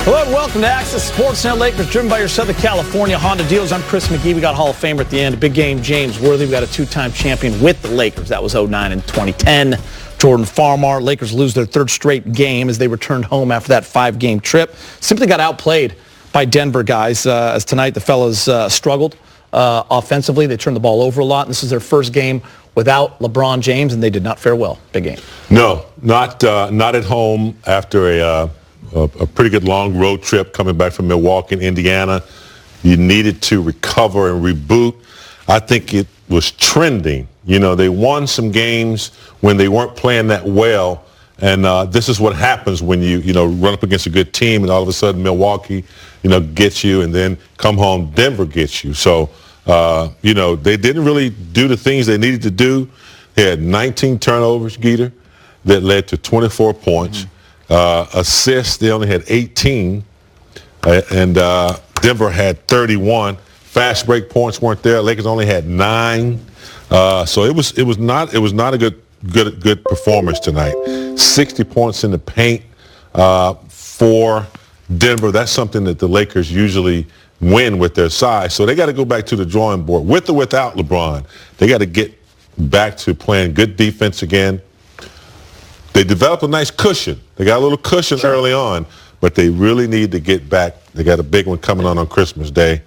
Hello and welcome to Access Sportsnet. Lakers driven by your Southern California Honda dealers. I'm Chris McGee. We got Hall of Famer at the end. Big game, James Worthy. We got a two-time champion with the Lakers. That was 2009 and 2010. Jordan Farmar. Lakers lose their third straight game as they returned home after that 5-game trip. Simply got outplayed by Denver guys. As tonight the fellas struggled offensively. They turned the ball over a lot. This is their first game without LeBron James, and they did not fare well. Big game. No, not at home after a pretty good long road trip coming back from Milwaukee and Indiana. You needed to recover and reboot. I think it was trending. You know, they won some games when they weren't playing that well, and this is what happens when you run up against a good team and all of a sudden Milwaukee, gets you, and then come home, Denver gets you. So, they didn't really do the things they needed to do. They had 19 turnovers, Geeter, that led to 24 points. Assists, they only had 18, and Denver had 31. Fast break points weren't there. Lakers only had 9. So it was not a good performance tonight. 60 points in the paint for Denver. That's something that the Lakers usually win with their size. So they got to go back to the drawing board with or without LeBron. They got to get back to playing good defense again. They developed a nice cushion. They got a little cushion early on, but they really need to get back. They got a big one coming on Christmas Day.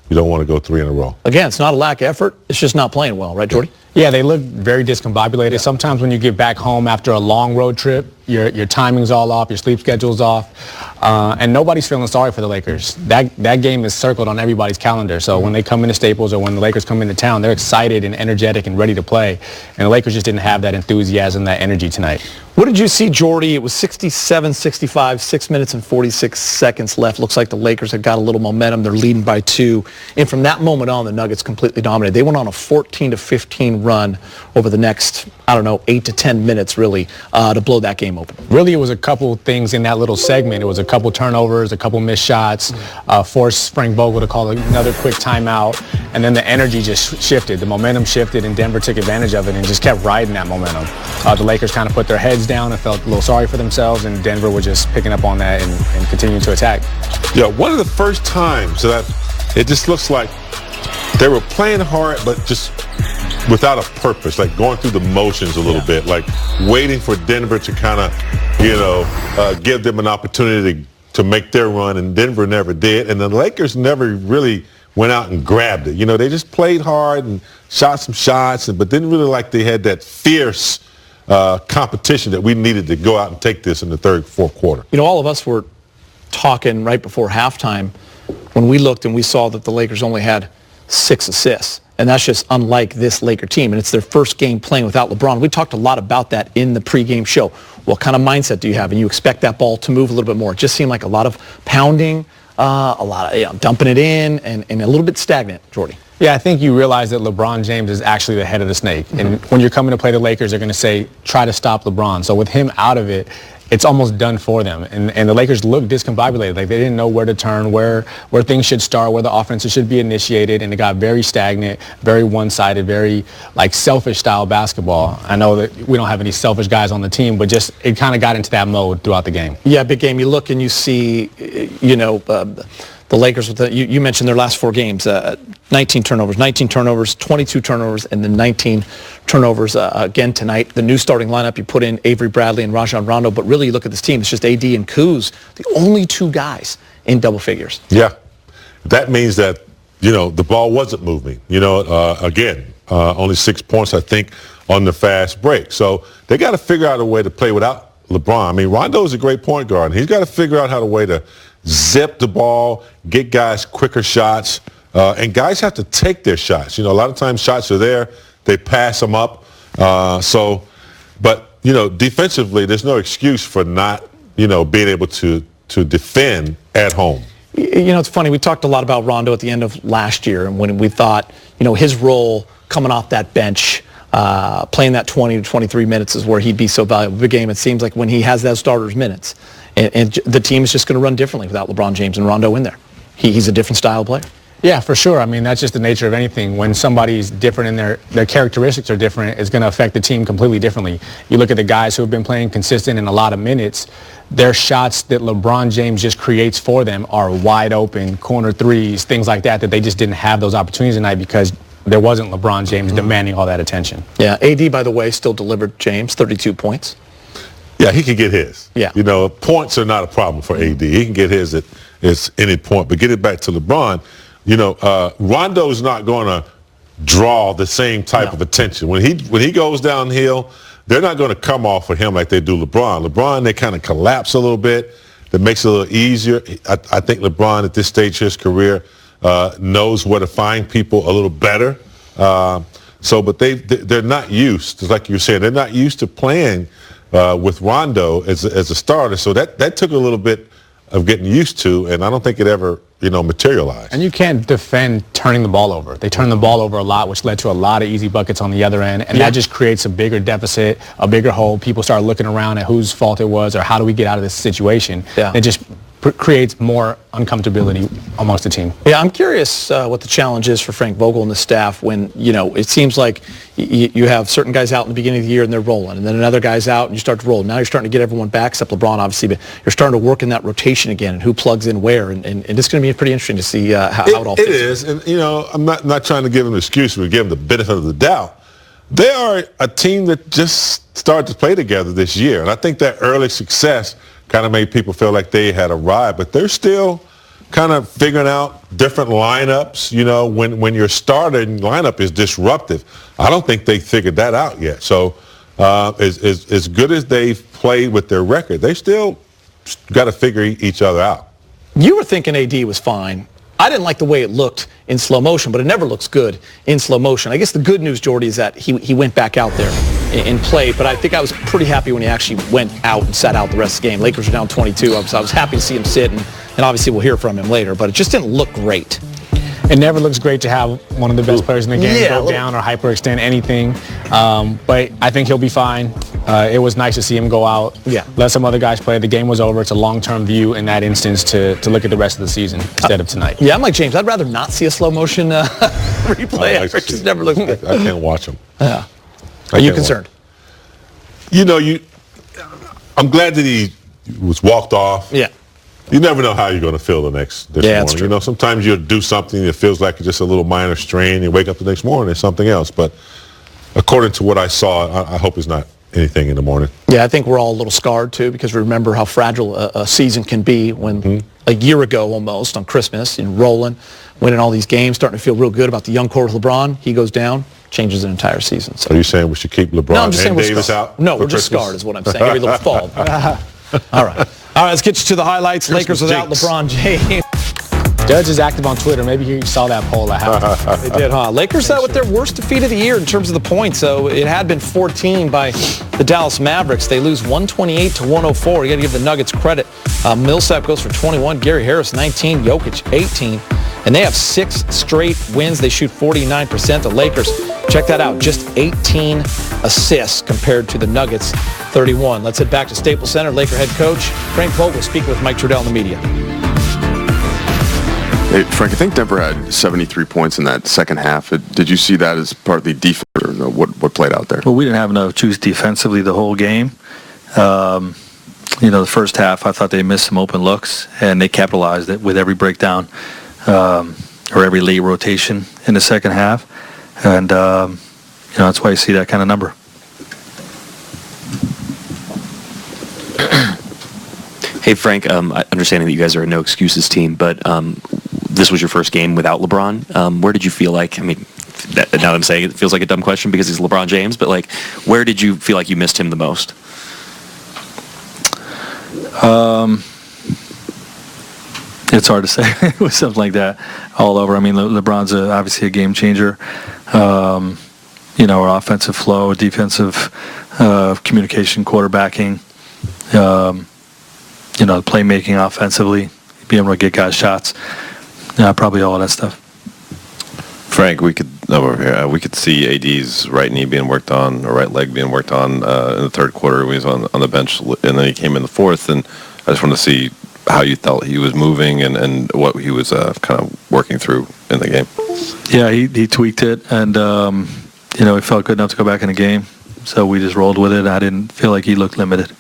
You don't want to go 3 in a row. Again, it's not a lack of effort. It's just not playing well, right, Jordy? Yeah, they look very discombobulated. Yeah. Sometimes when you get back home after a long road trip, your timing's all off, your sleep schedule's off, and nobody's feeling sorry for the Lakers. That game is circled on everybody's calendar. So when they come into Staples or when the Lakers come into town, they're excited and energetic and ready to play. And the Lakers just didn't have that enthusiasm, that energy tonight. What did you see, Jordy? It was 67-65, 6 minutes and 46 seconds left. Looks like the Lakers had got a little momentum. They're leading by 2. And from that moment on, the Nuggets completely dominated. They went on a 14-15 run over the next, 8 to 10 minutes, really, to blow that game open. Really, it was a couple things in that little segment. It was a couple turnovers, a couple missed shots, forced Frank Vogel to call another quick timeout, and then the energy just shifted. The momentum shifted, and Denver took advantage of it and just kept riding that momentum. The Lakers kind of put their heads down and felt a little sorry for themselves, and Denver was just picking up on that and continuing to attack. Yeah, one of the first times that it just looks like they were playing hard, but just without a purpose, like going through the motions a little bit, like waiting for Denver to kind of, give them an opportunity to make their run, and Denver never did. And the Lakers never really went out and grabbed it. They just played hard and shot some shots, but didn't really like they had that fierce competition that we needed to go out and take this in the third, fourth quarter. All of us were talking right before halftime when we looked and we saw that the Lakers only had 6 assists. And that's just unlike this Laker team. And it's their first game playing without LeBron. We talked a lot about that in the pregame show. What kind of mindset do you have? And you expect that ball to move a little bit more. It just seemed like a lot of pounding, a lot of dumping it in, and a little bit stagnant, Jordy. Yeah, I think you realize that LeBron James is actually the head of the snake. Mm-hmm. And when you're coming to play the Lakers, they're going to say, try to stop LeBron. So with him out of it, it's almost done for them. And the Lakers look discombobulated. Like they didn't know where to turn, where things should start, where the offense should be initiated. And it got very stagnant, very one-sided, very selfish style basketball. I know that we don't have any selfish guys on the team, but just it kind of got into that mode throughout the game. Yeah, big game. You look and you see, the Lakers, you mentioned their last 4 games, 19 turnovers, 22 turnovers, and then 19 turnovers again tonight. The new starting lineup, you put in Avery Bradley and Rajon Rondo, but really you look at this team, it's just AD and Kuz, the only 2 guys in double figures. Yeah, that means that, the ball wasn't moving. Only 6 points, I think, on the fast break. So they got to figure out a way to play without LeBron. I mean, Rondo is a great point guard. He's got to figure out how to way to zip the ball, get guys quicker shots, and guys have to take their shots. A lot of times shots are there, they pass them up. But defensively, there's no excuse for not, being able to defend at home. It's funny, we talked a lot about Rondo at the end of last year, and when we thought, his role coming off that bench, playing that 20 to 23 minutes is where he'd be so valuable. Big game, it seems like when he has those starters minutes, and the team is just going to run differently without LeBron James and Rondo in there. He's a different style player. Yeah, for sure. I mean, that's just the nature of anything. When somebody's different and their characteristics are different, it's going to affect the team completely differently. You look at the guys who have been playing consistent in a lot of minutes, their shots that LeBron James just creates for them are wide open, corner threes, things like that they just didn't have those opportunities tonight because there wasn't LeBron James demanding all that attention. Yeah, AD, by the way, still delivered James 32 points. Yeah, he can get his. Yeah. You know, points are not a problem for AD. He can get his at any point. But get it back to LeBron, you know, Rondo's not going to draw the same type of attention. When he goes downhill, they're not going to come off of him like they do LeBron. LeBron, they kind of collapse a little bit. That makes it a little easier. I think LeBron at this stage of his career knows where to find people a little better. But they're not used, like you were saying, they're not used to playing with Rondo as a starter. So that took a little bit of getting used to, and I don't think it ever, materialized. And you can't defend turning the ball over. They turned the ball over a lot, which led to a lot of easy buckets on the other end, and that just creates a bigger deficit, a bigger hole. People start looking around at whose fault it was or how do we get out of this situation. Yeah. It just creates more uncomfortability amongst the team. Yeah, I'm curious what the challenge is for Frank Vogel and the staff when, it seems like you have certain guys out in the beginning of the year and they're rolling, and then another guy's out and you start to roll. Now you're starting to get everyone back, except LeBron, obviously, but you're starting to work in that rotation again and who plugs in where, and it's going to be pretty interesting to see how it all fits. It is, and, I'm not trying to give them an excuse, but give them the benefit of the doubt. They are a team that just started to play together this year, and I think that early success kind of made people feel like they had arrived, but they're still kind of figuring out different lineups. When your starting lineup is disruptive, I don't think they figured that out yet. So as good as they've played with their record, they still got to figure each other out. You were thinking AD was fine. I didn't like the way it looked in slow motion, but it never looks good in slow motion. I guess the good news, Jordy, is that he went back out there and played, but I think I was pretty happy when he actually went out and sat out the rest of the game. Lakers were down 22. I was happy to see him sit, and obviously we'll hear from him later, but it just didn't look great. It never looks great to have one of the best players in the game go down or hyperextend anything, but I think he'll be fine. It was nice to see him go out, let some other guys play. The game was over. It's a long-term view in that instance to look at the rest of the season instead of tonight. Yeah, I'm like James. I'd rather not see a slow motion replay. It just never looks good. I can't watch them. Yeah. Are you concerned? I'm glad that he was walked off. Yeah. You never know how you're going to feel this morning. That's true. Sometimes you'll do something that feels like it's just a little minor strain. You wake up the next morning, it's something else. But according to what I saw, I hope it's not anything in the morning. Yeah, I think we're all a little scarred, too, because we remember how fragile a season can be when a year ago almost on Christmas, rolling, winning all these games, starting to feel real good about the young core of LeBron. He goes down, changes an entire season. So. Are you saying we should keep LeBron and Davis out? No, we're just scarred is what I'm saying. Every little fall. All right. All right, let's get you to the highlights. Lakers without LeBron James. Judge is active on Twitter. Maybe you saw that poll I have. They did, huh? Lakers with their worst defeat of the year in terms of the points. So it had been 14 by the Dallas Mavericks. They lose 128 to 104. You got to give the Nuggets credit. Millsap goes for 21. Gary Harris 19. Jokic 18. And they have 6 straight wins. They shoot 49%. The Lakers, check that out, just 18 assists compared to the Nuggets 31. Let's head back to Staples Center. Laker head coach Frank Vogel speaking with Mike Trudell in the media. Hey, Frank, I think Denver had 73 points in that second half. Did you see that as part of the defense, or what played out there? Well, we didn't have enough juice defensively the whole game. The first half, I thought they missed some open looks, and they capitalized it with every breakdown or every late rotation in the second half. And, that's why you see that kind of number. Hey, Frank, understanding that you guys are a no excuses team, but this was your first game without LeBron. Where did you feel like, now that I'm saying it feels like a dumb question because he's LeBron James, but where did you feel like you missed him the most? It's hard to say with something like that all over. I mean, LeBron's obviously a game changer. Our offensive flow, defensive communication, quarterbacking, playmaking offensively, being able to get guys shots, probably all of that stuff. Frank, we could see AD's right knee being worked on, or right leg being worked on in the third quarter. He was on the bench, and then he came in the fourth, and I just want to see how you felt he was moving and what he was kind of working through in the game. Yeah, he tweaked it, and he felt good enough to go back in the game. So we just rolled with it. I didn't feel like he looked limited.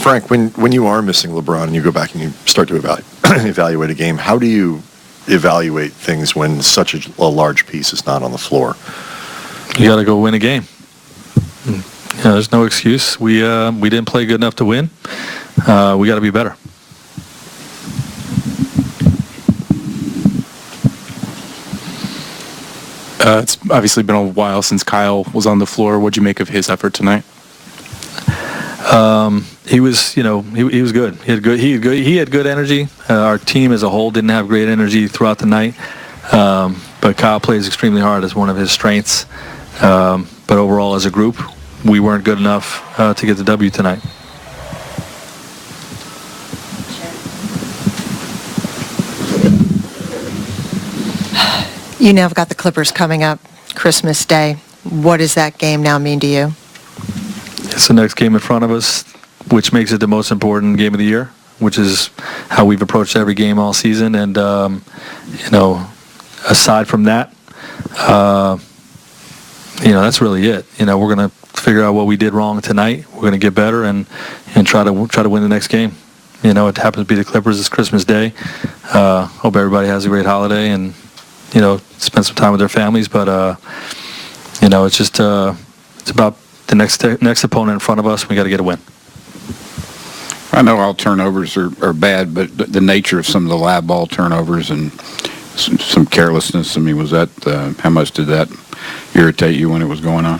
Frank, when you are missing LeBron and you go back and you start to evaluate a game, how do you evaluate things when such a large piece is not on the floor? You got to go win a game. There's no excuse. We didn't play good enough to win. We got to be better. It's obviously been a while since Kyle was on the floor. What'd you make of his effort tonight? He was, he was good. He had good energy. Our team as a whole didn't have great energy throughout the night. But Kyle plays extremely hard as one of his strengths. But overall, as a group, we weren't good enough to get the W tonight. You now have got the Clippers coming up Christmas Day. What does that game now mean to you? It's the next game in front of us, which makes it the most important game of the year, which is how we've approached every game all season. And, aside from that, that's really it. We're going to figure out what we did wrong tonight. We're going to get better and try to win the next game. It happens to be the Clippers. It's Christmas Day. Hope everybody has a great holiday and, spend some time with their families. But, it's just it's about the next opponent in front of us. We got to get a win. I know all turnovers are bad, but the nature of some of the live ball turnovers and some carelessness, was that, how much did that irritate you when it was going on?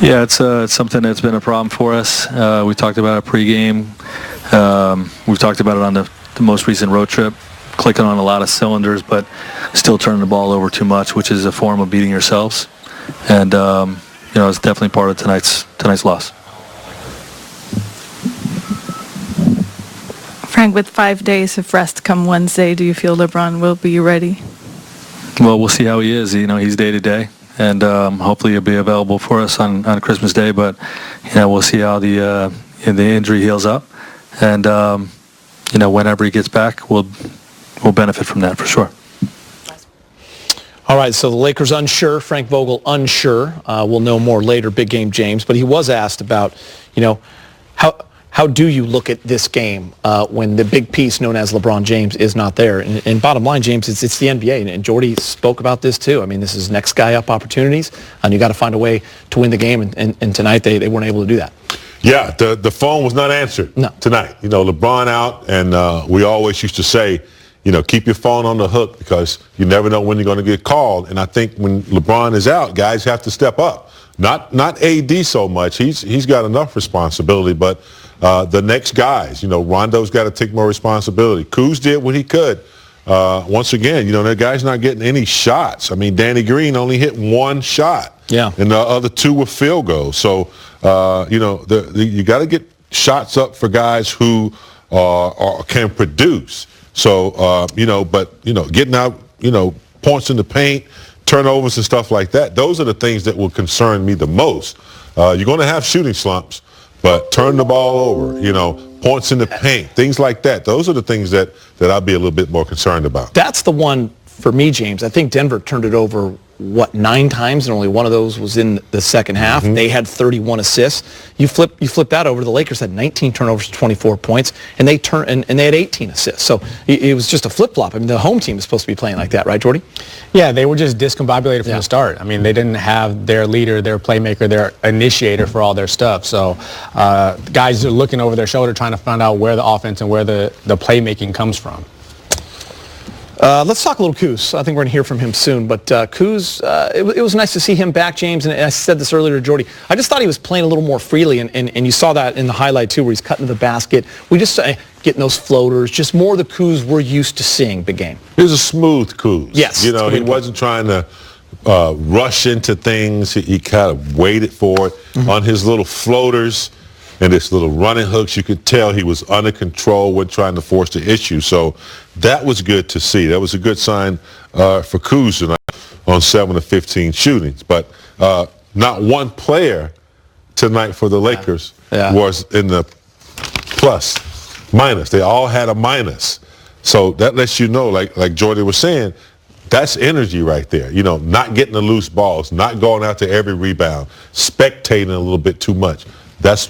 Yeah, it's something that's been a problem for us. We talked about it pregame. We've talked about it on the most recent road trip, clicking on a lot of cylinders, but still turning the ball over too much, which is a form of beating yourselves. And, it's definitely part of tonight's loss. Frank, with 5 days of rest come Wednesday, do you feel LeBron will be ready? Well, we'll see how he is. He's day to day, and hopefully he'll be available for us on Christmas Day. But we'll see how the injury heals up, and whenever he gets back, we'll benefit from that for sure. All right, so the Lakers unsure, Frank Vogel unsure. We'll know more later, Big Game James. But he was asked about, how do you look at this game when the big piece known as LeBron James is not there? And bottom line, James, it's the NBA. And Jordy spoke about this too. This is next guy up opportunities, and you got to find a way to win the game. And tonight they weren't able to do that. Yeah, the phone was not answered tonight. LeBron out, and we always used to say, keep your phone on the hook because you never know when you're going to get called. And I think when LeBron is out, guys have to step up. Not AD so much. He's got enough responsibility, but the next guys, Rondo's got to take more responsibility. Kuz did what he could. Once again, that guy's not getting any shots. Danny Green only hit one shot. Yeah. And the other two were field goals. So, you got to get shots up for guys who can produce. So, getting out, points in the paint, turnovers and stuff like that, those are the things that will concern me the most. You're going to have shooting slumps, but turn the ball over, points in the paint, things like that. Those are the things that I'd be a little bit more concerned about. That's the one for me, James. I think Denver turned it over, 9 times, and only one of those was in the second half. Mm-hmm. They had 31 assists. You flip that over. The Lakers had 19 turnovers, 24 points, and they had 18 assists. So it was just a flip-flop. The home team is supposed to be playing like that, right, Jordy? Yeah, they were just discombobulated from the start. They didn't have their leader, their playmaker, their initiator for all their stuff. So guys are looking over their shoulder trying to find out where the offense and where the playmaking comes from. Let's talk a little Kuz. I think we're going to hear from him soon. But Kuz, it was nice to see him back, James. And I said this earlier to Jordy. I just thought he was playing a little more freely. And you saw that in the highlight, too, where he's cutting to the basket. We just getting those floaters. Just more the Kuz we're used to seeing, big game. He was a smooth Kuz. Yes. He wasn't trying to rush into things. He kind of waited for it on his little floaters. And his little running hooks, you could tell he was under control when trying to force the issue. So that was good to see. That was a good sign for Kuz tonight on 7 of 15 shootings. But not one player tonight for the Lakers was in the plus minus. They all had a minus. So that lets you know, like Jordan was saying, that's energy right there. You know, not getting the loose balls, not going out to every rebound, spectating a little bit too much. That's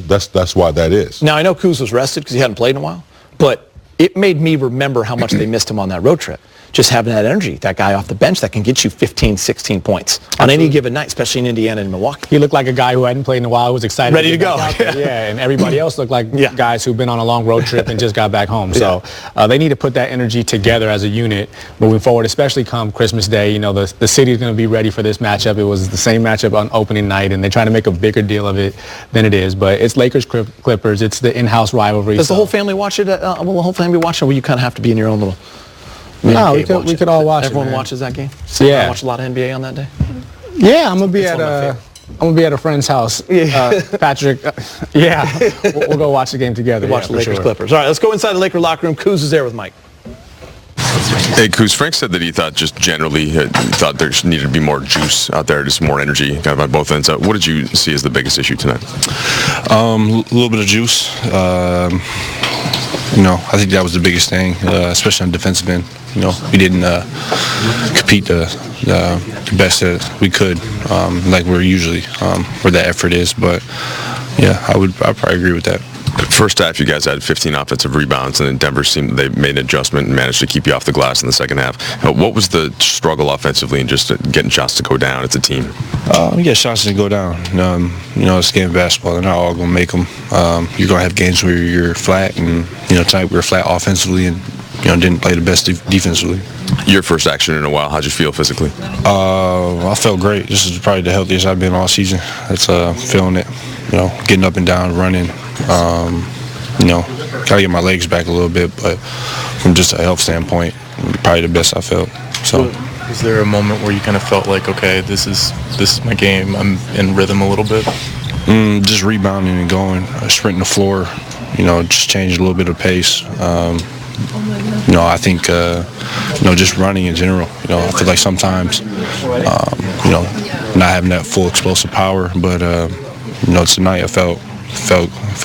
why that is. Now, I know Kuz was rested because he hadn't played in a while, but it made me remember how much they missed him on that road trip. Just having that energy, that guy off the bench that can get you 15, 16 points on any given night, especially in Indiana and Milwaukee. He looked like a guy who hadn't played in a while, who was excited. Ready to go. Yeah, and everybody else looked like guys who've been on a long road trip and just got back home. So they need to put that energy together as a unit moving forward, especially come Christmas Day. You know, the city's going to be ready for this matchup. It was the same matchup on opening night, and they try to make a bigger deal of it than it is. But it's Lakers-Clippers. It's the in-house rivalry. Does the whole family watch it? Will the whole family watch it, or will you kind of have to be in your own little... No, we could all watch it. Everyone watches that game? So yeah. Watch a lot of NBA on that day? Yeah, I'm gonna be at a friend's house. Patrick. We'll go watch the game together. Watch the Lakers Clippers. All right, let's go inside the Laker locker room. Kuz is there with Mike. Hey, Kuz, Frank said that he thought just generally thought there needed to be more juice out there, just more energy kind of on both ends. What did you see as the biggest issue tonight? A little bit of juice. I think that was the biggest thing, especially on defensive end. We didn't compete the best that we could, like we're usually, where that effort is. But yeah, I'd probably agree with that. First half, you guys had 15 offensive rebounds, and then Denver seemed they made an adjustment and managed to keep you off the glass in the second half. What was the struggle offensively and just getting shots to go down as a team? Shots to go down. It's a game of basketball. They're not all going to make them. You're going to have games where you're flat, and tonight we were flat offensively and didn't play the best defensively. Your first action in a while. How'd you feel physically? I felt great. This is probably the healthiest I've been all season. That's feeling it. Getting up and down, running. Gotta get my legs back a little bit, but from just a health standpoint, probably the best I felt. So, is there a moment where you kind of felt like, okay, this is my game, I'm in rhythm a little bit? Just rebounding and going, sprinting the floor, just changing a little bit of pace. I think, just running in general. I feel like sometimes, not having that full explosive power, but tonight I felt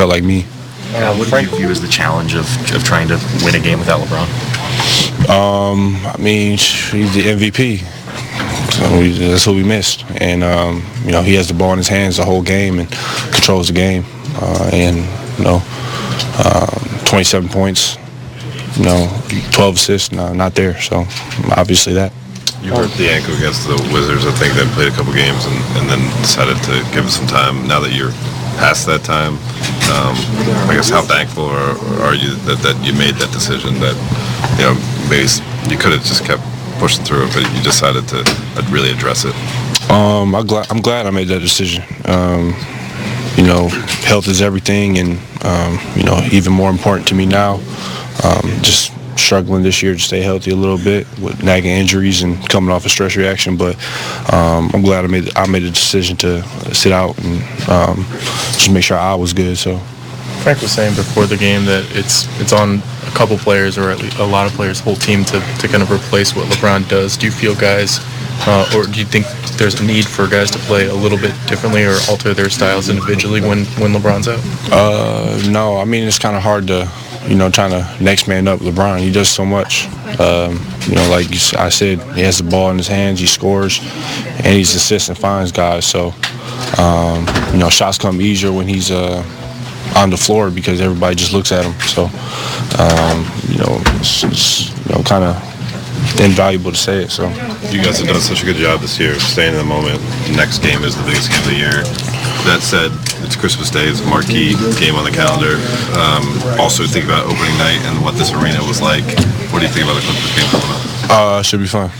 like me. What do you view as the challenge of trying to win a game without LeBron? He's the MVP. So that's what we missed. And, he has the ball in his hands the whole game and controls the game. 27 points, 12 assists, not there. So, obviously that. You hurt the ankle against the Wizards. I think they played a couple games and then decided to give it some time. Now that you're past that time, I guess how thankful are you that you made that decision? That maybe you could have just kept pushing through it, but you decided to really address it. I'm glad I made that decision. Health is everything, and even more important to me now. Just struggling this year to stay healthy a little bit with nagging injuries and coming off a stress reaction, but I'm glad I made the decision to sit out and just make sure I was good. So Frank was saying before the game that it's on a couple players, or at least a lot of players, whole team to kind of replace what LeBron does. Do you feel guys, or do you think there's a need for guys to play a little bit differently or alter their styles individually when LeBron's out? No, it's kind of hard to trying to next man up LeBron. He does so much. Like I said, he has the ball in his hands, he scores, and he's assists and finds guys. So, shots come easier when he's on the floor because everybody just looks at him. So, it's kind of invaluable to say it. So, you guys have done such a good job this year of staying in the moment. Next game is the biggest game of the year. That said, it's Christmas Day. It's a marquee game on the calendar. Also, think about opening night and what this arena was like. What do you think about the Clippers game coming up? Should be fun.